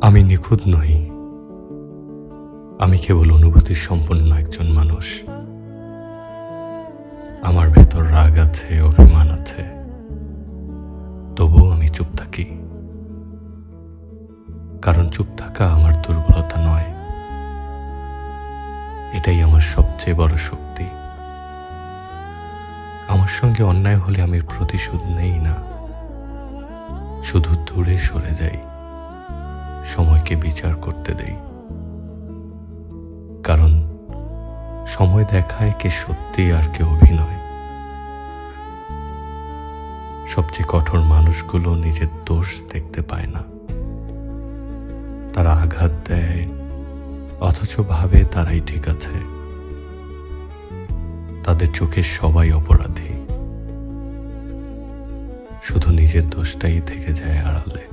আমি নিখুঁত নই, আমি কেবল অনুভূতি সম্পন্ন একজন মানুষ। আমার ভেতর রাগ আছে, অভিমান আছে, তবুও আমি চুপ থাকি। কারণ চুপ থাকা আমার দুর্বলতা নয়, এটাই আমার সবচেয়ে বড় শক্তি। আমার সঙ্গে অন্যায় হলে আমি প্রতিশোধ নেই না, শুধু দূরে সরে যাই, সময়কে বিচার করতে দেই। কারণ সময় দেখায় কে সত্যি আর কে অভিনয়। সবচেয়ে কঠোর মানুষগুলো নিজের দোষ দেখতে পায় না, তারা আঘাত দেয় অথচ ভাবে তারাই ঠিক আছে। তাদের চোখে সবাই অপরাধী, শুধু নিজের দোষটাই থেকে যায় আড়ালে।